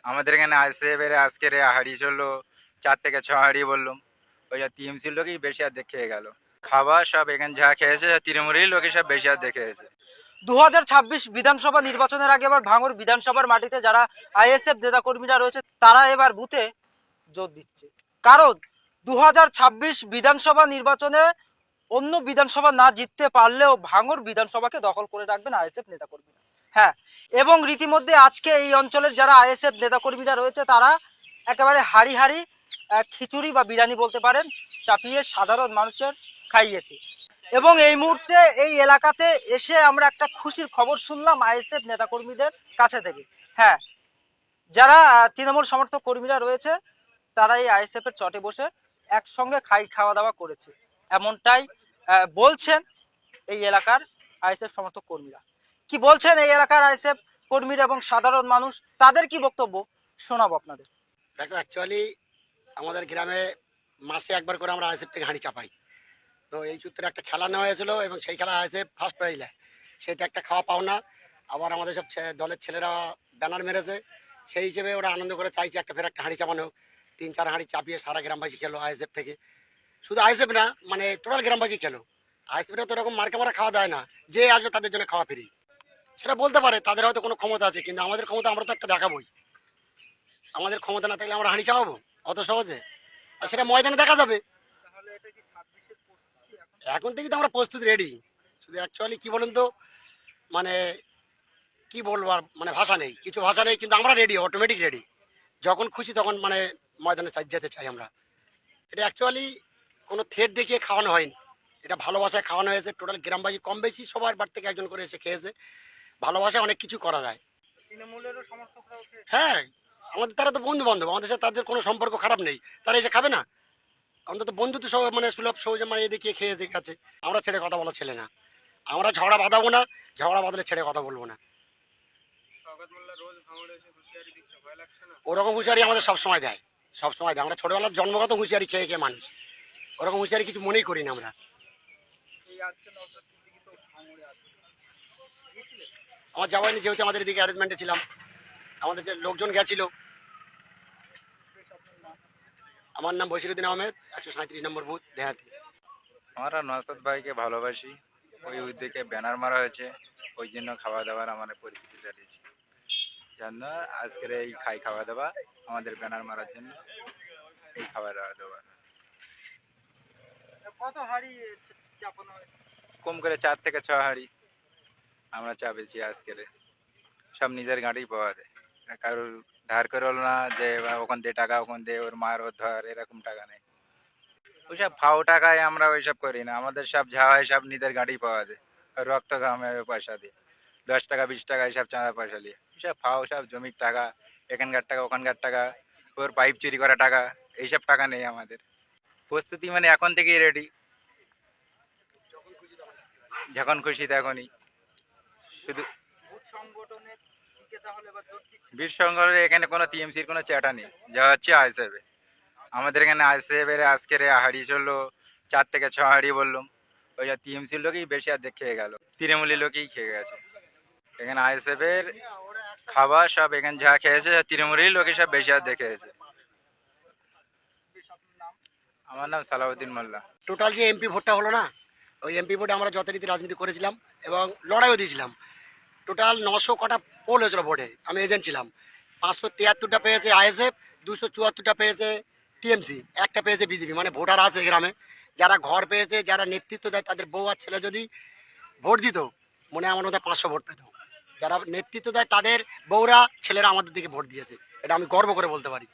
আমাদের এখানে আসে এবারে আজকের হাঁড়ি চললো 4 থেকে 6 হাঁড়ি বললাম। ওই টিএমসির লোকই বেশি অর্ধেক খেয়ে গেল। খাবার সব এখানে যা খেয়েছে তৃণমূলের লোকই সব বেশি অর্ধেক খেয়েছে। 2026 বিধানসভা নির্বাচনের আগে এবার ভাঙড় বিধানসভার মাটিতে যারা আইএসএফ নেতাকর্মীরা রয়েছে তারা এবার বুথে জোর দিচ্ছে, কারণ 2026 বিধানসভা নির্বাচনে অন্য বিধানসভা না জিততে পারলেও ভাঙড় বিধানসভাকে দখল করে রাখবেন আইএসএফ নেতাকর্মীরা। হ্যাঁ, এবং রীতিমধ্যে আজকে এই অঞ্চলের যারা আইএসএফ নেতাকর্মীরা রয়েছে তারা একেবারে হাড়ি হাড়ি খিচুড়ি বা বিরিয়ানি বলতে পারেন চাপিয়ে সাধারণ মানুষের খাইয়েছে। এবং এই মুহূর্তে এই এলাকাতে এসে আমরা একটা খুশির খবর শুনলাম আইএসএফ নেতাকর্মীদের কাছে থেকে। হ্যাঁ, যারা তৃণমূল সমর্থক কর্মীরা রয়েছে তারা এই আইএসএফ এর চটে বসে একসঙ্গে খাওয়া দাওয়া করেছে, এমনটাই বলছেন এই এলাকার আইএসএফ সমর্থক কর্মীরা। কি বলছেন এই এলাকার আইএসএফ কর্মীরা এবং সাধারণ মানুষ, তাদের কি বক্তব্য শোনাবো আপনাদের। দেখো, অ্যাকচুয়ালি আমাদের গ্রামে মাসে একবার করে আমরা আইএসএফ থেকে হাঁড়ি চাপাই। তো এই সূত্রে একটা খেলা নেওয়া হয়েছিল এবং সেই খেলা আইএসএফ ফার্স্ট প্রাইজ নেয়, সেটা একটা খাওয়া পাওনা। আবার আমাদের সব দলের ছেলেরা ব্যানার মেরেছে, সেই হিসেবে ওরা আনন্দ করে চাইছে একটা ফের একটা হাঁড়ি চাপানো। 3-4 হাঁড়ি চাপিয়ে সারা গ্রামবাসী খেলো আইএসএফ থেকে। শুধু আইএসএফ না, মানে টোটাল গ্রামবাসী খেলো। আইএসএফরা তো এরকম মার্কা মারা খাওয়া দেয় না, যে আসবে তাদের জন্য খাওয়া ফ্রি। সেটা বলতে পারে তাদের হয়তো কোনো ক্ষমতা আছে, কিন্তু আমাদের ক্ষমতা আমরা তো একটা দেখাবোই। আমাদের ক্ষমতা না থাকলে আমরা হাঁড়ি চাপাবো অত সহজে? আর সেটা ময়দানে দেখা যাবে। এখন থেকে তো আমরা প্রস্তুত রেডি। শুধু অ্যাকচুয়ালি কি বলুন তো, মানে কি বলবো আর, মানে ভাষা নেই, কিছু ভাষা নেই, কিন্তু আমরা রেডি, অটোমেটিক রেডি। যখন খুশি তখন মানে ময়দানে যেতে চাই আমরা। এটা অ্যাকচুয়ালি কোনো থ্রেট দেখিয়ে খাওয়ানো হয়নি, এটা ভালোবাসায় খাওয়ানো হয়েছে। টোটাল গ্রামবাসী কম বেশি সবার বাড়ি থেকে একজন করে এসে খেয়েছে। ভালোবাসায় অনেক কিছু করা যায়। হ্যাঁ, আমাদের তারা তো বন্ধু বান্ধব, আমাদের সাথে তাদের কোনো সম্পর্ক খারাপ নেই, তারা এসে খাবে না? অন্তত বন্ধু তো সব মানে সুলভ সহজে মানে দেখিয়ে খেয়ে গেছে। আমরা ছেড়ে কথা বলা ছেলে না, আমরা ঝগড়া বাঁধাবো না, ঝগড়া বাঁধলে ছেড়ে কথা বলবো না। ওরকম হুঁশিয়ারি আমাদের সবসময় দেয়, সবসময় দেয়। আমরা ছোটবেলার জন্মগত হুঁশিয়ারি খেয়ে খেয়ে মানুষ, ওরকম হুঁশিয়ারি কিছু মনেই করি না আমরা। আমার যাওয়াই যেহেতু আমাদের এদিকে অ্যারেঞ্জমেন্টে ছিলাম, আমাদের যে লোকজন গেছিল। আমার নাম বশিরুদ্দিন আহমেদ, 137 নম্বর বুথ, দেহাতি। আমরা নওশাদ ভাইকে ভালোবাসি, ওই উদ্যোগে ব্যানার মারা হয়েছে, ওই জন্য খাওয়া দাওয়ার আমাদের পরিস্থিতি চালিয়েছি জন্য আজকের এই খাওয়া দাওয়া আমাদের ব্যানার মারার জন্য এই খাওয়া দাওয়া। কত হাড়ি চাপানো হয়েছে? কম করে 4 থেকে 6 হাঁড়ি আমরা চাপেছি আজকের। সব নিজের গাড়ি পাওয়া যায়, কারোর ধার করে হলো না যে ওখান দিয়ে টাকা, ওখান দিয়ে ওর মার ওর ধর, এরকম টাকা নেই। ওইসব ফাও টাকায় আমরা ওইসব করি না, আমাদের সব যা হয় সব নিজের গাড়ি পাওয়া যায়, রক্ত ঘামের পয়সা দিয়ে 10 টাকা 20 টাকা এইসব চাঁদা পয়সা দিয়ে। সব ফাও, সব জমির টাকা, এখানকার টাকা ওখানকার টাকা, ওর পাইপ চুরি করা টাকা, এইসব টাকা নেই আমাদের। প্রস্তুতি মানে এখন থেকেই রেডি, যখন খুশি তখনই। শুধু বীর সংগঠনে এখানে কোনো টিএমসির কোনো চ্যাটা নেই, যা হচ্ছে আইএসএফ। আমাদের এখানে আইএসএফ এর আজকের হাঁড়ি চললো 4 থেকে 6 হাঁড়ি বললাম। ওই টিএমসির লোকই বেশি অর্ধেক খেয়ে গেল, তৃণমূলের লোকই খেয়ে গেছে। এখানে আইএসএফ এর খাবার সব এখানে যা খেয়েছে তৃণমূলের লোকই সব বেশি অর্ধেক খেয়েছে। আমার নাম সালাউদ্দিন মোল্লা। টোটাল যে এমপি ভোটটা হলো না, ওই এমপি ভোটে আমরা যথারীতি রাজনীতি করেছিলাম এবং লড়াইও দিয়েছিলাম। টোটাল 900 কটা পোল হয়েছিল ভোটে, আমি এজেন্ট ছিলাম। 573টা পেয়েছে আইএসএফ, 274টা পেয়েছে টিএমসি, একটা পেয়েছে বিজেপি। মানে ভোটার আছে গ্রামে, যারা ঘর পেয়েছে, যারা নেতৃত্ব দেয়, তাদের বউ আর ছেলে যদি ভোট দিত, মনে হয় আমার মধ্যে 500 ভোট পেত। যারা নেতৃত্ব দেয় তাদের বউরা ছেলেরা আমাদের দিকে ভোট দিয়েছে, এটা আমি গর্ব করে বলতে পারি।